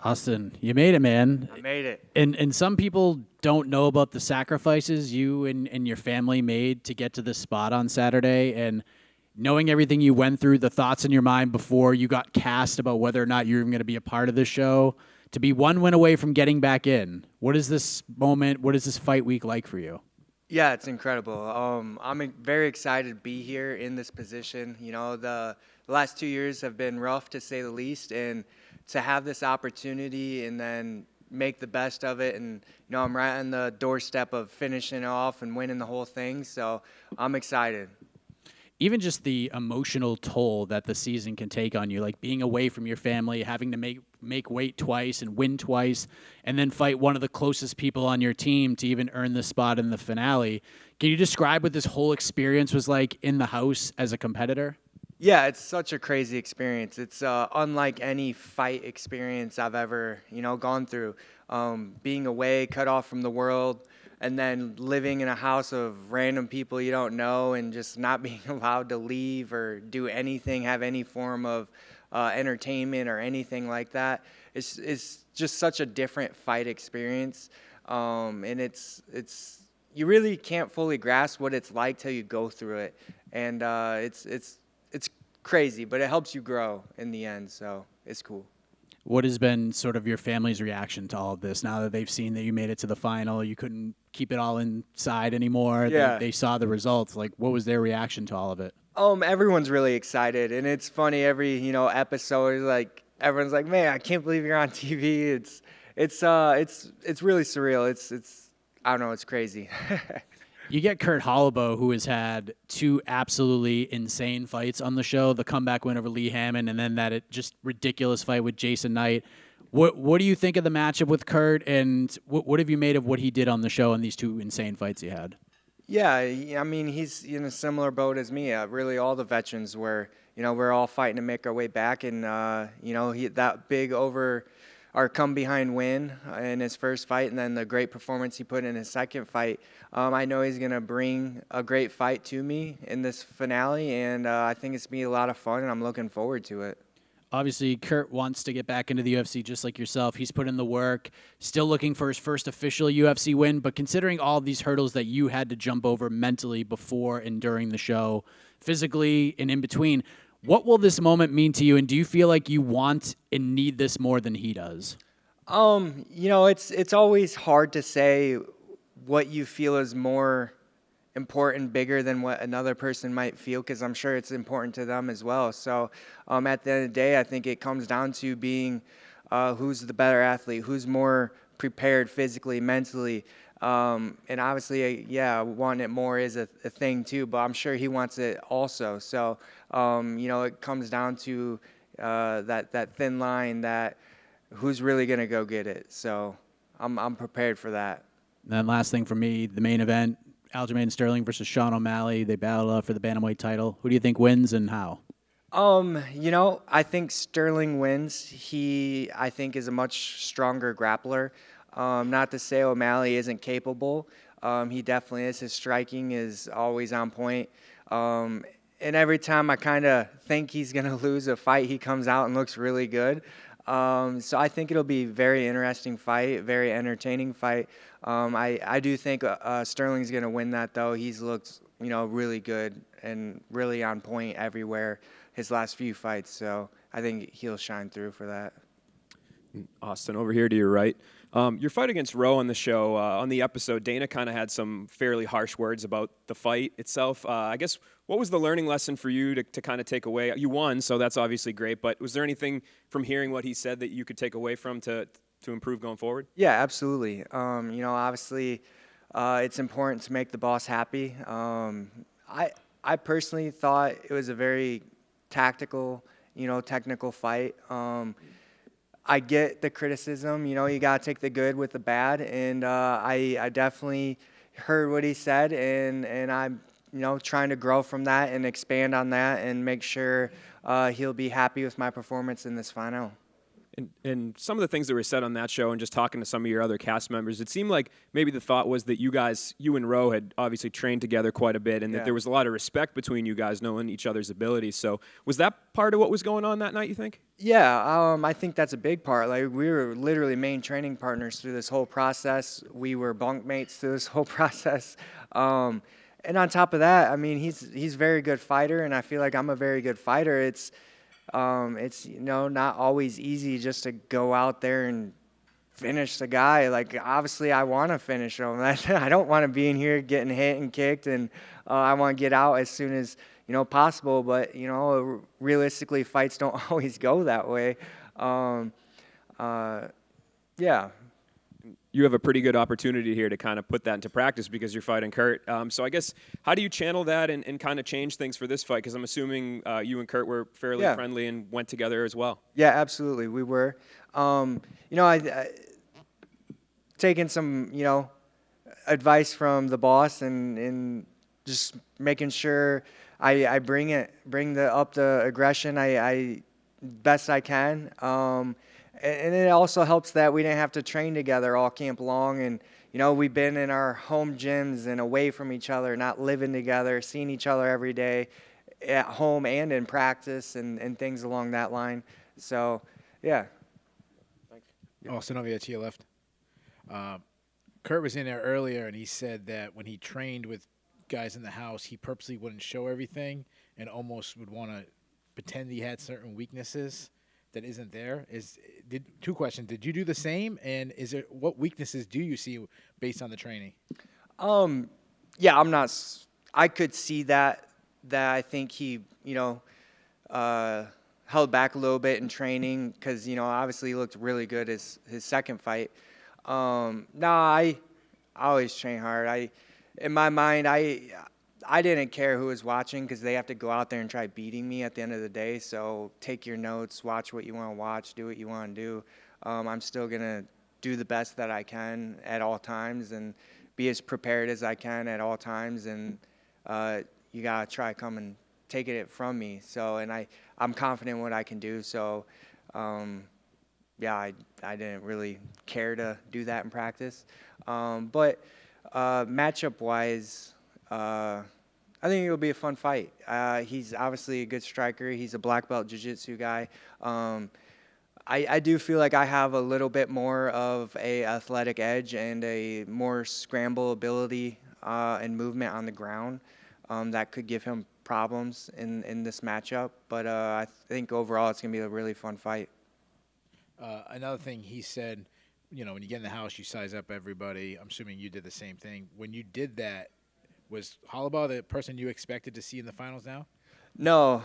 Austin, you made it, man. I made it. And some people don't know about the sacrifices you and your family made to get to this spot on Saturday. And knowing everything you went through, the thoughts in your mind before you got cast about whether or not you're even going to be a part of this show, to be one win away from getting back in. What is this moment, what is this fight week like for you? Yeah, it's incredible. I'm very excited to be here in this position. You know, the last 2 years have been rough to say the least, and to have this opportunity and then make the best of it. And, you know, I'm right on the doorstep of finishing off and winning the whole thing, so I'm excited. Even just the emotional toll that the season can take on you, like being away from your family, having to make weight twice and win twice, and then fight one of the closest people on your team to even earn the spot in the finale. Can you describe what this whole experience was like in the house as a competitor? Yeah, it's such a crazy experience. It's unlike any fight experience I've ever, gone through. Being away, cut off from the world, and then living in a house of random people you don't know and just not being allowed to leave or do anything, have any form of entertainment or anything like that. It's just such a different fight experience, and it's you really can't fully grasp what it's like till you go through it, and it's crazy, but it helps you grow in the end, so it's cool. What has been sort of your family's reaction to all of this now that they've seen that you made it to the final? You couldn't keep it all inside anymore. Yeah. They saw the results. Like, what was their reaction to all of it? Everyone's really excited, and it's funny every episode. Like everyone's like, "Man, I can't believe you're on TV." It's really surreal. It's I don't know. It's crazy. You get Kurt Holobaugh, who has had two absolutely insane fights on the show, the comeback win over Lee Hammond, and then that just ridiculous fight with Jason Knight. What do you think of the matchup with Kurt, and what have you made of what he did on the show in these two insane fights he had? Yeah, I mean, he's in a similar boat as me. Really, all the veterans were, we're all fighting to make our way back, and he that big over our come-behind win in his first fight, and then the great performance he put in his second fight. I know he's going to bring a great fight to me in this finale, and I think it's going to be a lot of fun, and I'm looking forward to it. Obviously, Kurt wants to get back into the UFC just like yourself. He's put in the work, still looking for his first official UFC win, but considering all these hurdles that you had to jump over mentally before and during the show, physically and in between, what will this moment mean to you, and do you feel like you want and need this more than he does? It's always hard to say what you feel is more important, bigger than what another person might feel, because I'm sure it's important to them as well. So at the end of the day, I think it comes down to being who's the better athlete, who's more prepared physically, mentally. And obviously, wanting it more is a thing too, but I'm sure he wants it also. So, it comes down to that thin line, that who's really going to go get it. So I'm prepared for that. And then last thing for me, the main event, Aljamain Sterling versus Sean O'Malley. They battle for the bantamweight title. Who do you think wins and how? I think Sterling wins. I think, is a much stronger grappler. Not to say O'Malley isn't capable. He definitely is. His striking is always on point. And every time I kind of think he's going to lose a fight, he comes out and looks really good. So I think it'll be a very interesting fight, very entertaining fight. I do think Sterling's going to win that, though. He's looked, really good and really on point everywhere his last few fights. So I think he'll shine through for that. Austin, over here to your right. Your fight against Rowe on the show, on the episode, Dana kind of had some fairly harsh words about the fight itself. I guess, what was the learning lesson for you to kind of take away? You won, so that's obviously great, but was there anything from hearing what he said that you could take away from to improve going forward? Yeah, absolutely. Obviously, it's important to make the boss happy. I personally thought it was a very tactical, technical fight. I get the criticism, you got to take the good with the bad, and I definitely heard what he said, and I'm, trying to grow from that and expand on that and make sure he'll be happy with my performance in this final. And some of the things that were said on that show and just talking to some of your other cast members, it seemed like maybe the thought was that you and Roe had obviously trained together quite a bit and that there was a lot of respect between you guys knowing each other's abilities. So was that part of what was going on that night, you think? Yeah, I think that's a big part. Like, we were literally main training partners through this whole process. We were bunkmates through this whole process. And on top of that, I mean, he's a very good fighter, and I feel like I'm a very good fighter. It's not always easy just to go out there and finish the guy. Like, obviously, I want to finish him. I don't want to be in here getting hit and kicked, and I want to get out as soon as possible. But realistically, fights don't always go that way. Yeah. You have a pretty good opportunity here to kind of put that into practice because you're fighting Kurt. So I guess, how do you channel that and kind of change things for this fight? Because I'm assuming you and Kurt were fairly friendly and went together as well. Yeah, absolutely. We were. I taking some, advice from the boss and just making sure I bring the aggression I best I can. And it also helps that we didn't have to train together all camp long. And, we've been in our home gyms and away from each other, not living together, seeing each other every day at home and in practice and things along that line. So, yeah. Thanks. Austin, over here to your left. Kurt was in there earlier, and he said that when he trained with guys in the house, he purposely wouldn't show everything and almost would want to pretend he had certain weaknesses that isn't there. Two questions. Did you do the same? And what weaknesses do you see based on the training? Yeah, I could see that I think he, held back a little bit in training because, obviously he looked really good his second fight. I always train hard. In my mind, I didn't care who was watching because they have to go out there and try beating me at the end of the day. So take your notes, watch what you want to watch, do what you want to do. I'm still going to do the best that I can at all times and be as prepared as I can at all times. And you got to try come and take it from me. So, and I'm confident in what I can do. So, I didn't really care to do that in practice. But matchup-wise, I think it'll be a fun fight. He's obviously a good striker. He's a black belt jiu-jitsu guy. I do feel like I have a little bit more of a athletic edge and a more scramble ability and movement on the ground that could give him problems in this matchup. But I think overall it's going to be a really fun fight. Another thing he said, when you get in the house, you size up everybody. I'm assuming you did the same thing. When you did that, was Holobaugh the person you expected to see in the finals now? No.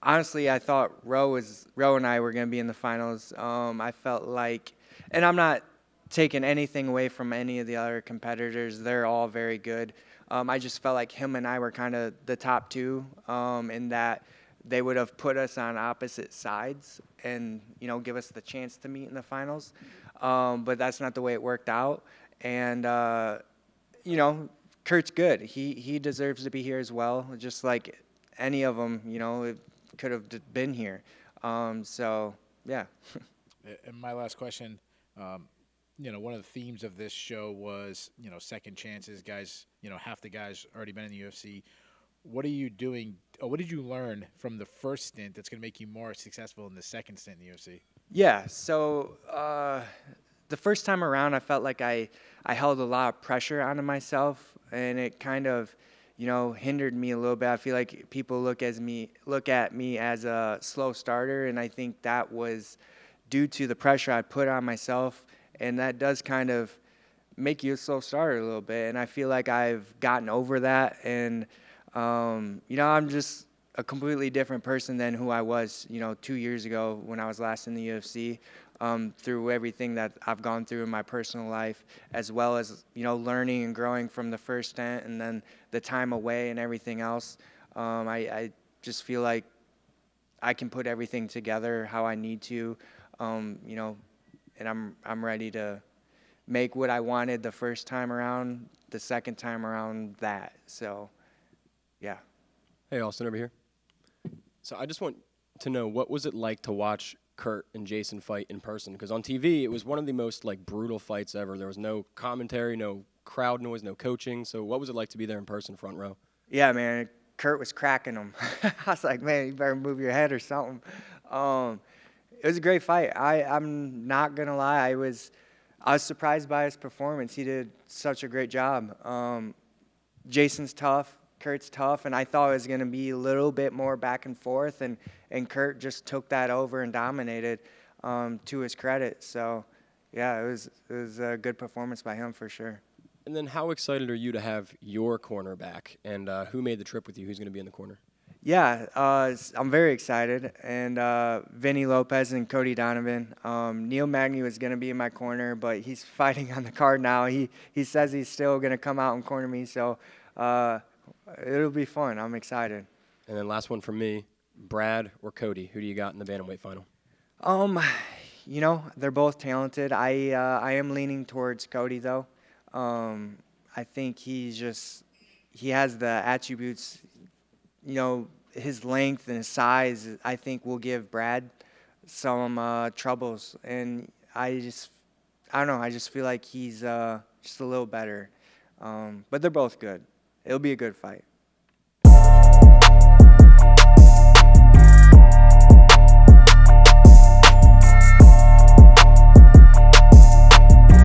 Honestly, I thought Roe and I were going to be in the finals. I felt like, and I'm not taking anything away from any of the other competitors. They're all very good. I just felt like him and I were kind of the top two in that they would have put us on opposite sides and, give us the chance to meet in the finals. But that's not the way it worked out. And, Kurt's good. He deserves to be here as well, just like any of them, it could have been here. So, yeah. And my last question, one of the themes of this show was, second chances. Guys, half the guys already been in the UFC. What are you doing, or what did you learn from the first stint that's going to make you more successful in the second stint in the UFC? Yeah, so the first time around, I felt like I held a lot of pressure onto myself, and it kind of, hindered me a little bit. I feel like people look at me as a slow starter, and I think that was due to the pressure I put on myself, and that does kind of make you a slow starter a little bit. And I feel like I've gotten over that, and I'm just a completely different person than who I was, 2 years ago when I was last in the UFC. Through everything that I've gone through in my personal life, as well as, learning and growing from the first stint and then the time away and everything else. I just feel like I can put everything together how I need to, and I'm ready to make what I wanted the first time around, the second time around that. So, yeah. Hey, Austin, over here. So I just want to know, what was it like to watch Kurt and Jason fight in person? Because on TV, it was one of the most like brutal fights ever. There was no commentary, no crowd noise, no coaching. So what was it like to be there in person, front row? Yeah, man, Kurt was cracking him. I was like, man, you better move your head or something. It was a great fight. I'm not gonna lie, I was surprised by his performance. He did such a great job. Jason's tough, Kurt's tough, and I thought it was gonna be a little bit more back and forth, and Kurt just took that over and dominated, to his credit. So, yeah, it was a good performance by him for sure. And then how excited are you to have your corner back? And who made the trip with you? Who's going to be in the corner? Yeah, I'm very excited. And Vinny Lopez and Cody Donovan. Neil Magny was going to be in my corner, but he's fighting on the card now. He says he's still going to come out and corner me, so it'll be fun. I'm excited. And then last one from me, Brad or Cody? Who do you got in the bantamweight final? You know, they're both talented. I am leaning towards Cody, though. I think he has the attributes, you know, his length and his size, I think will give Brad some troubles. And I don't know, I just feel like he's just a little better. But they're both good. It'll be a good fight.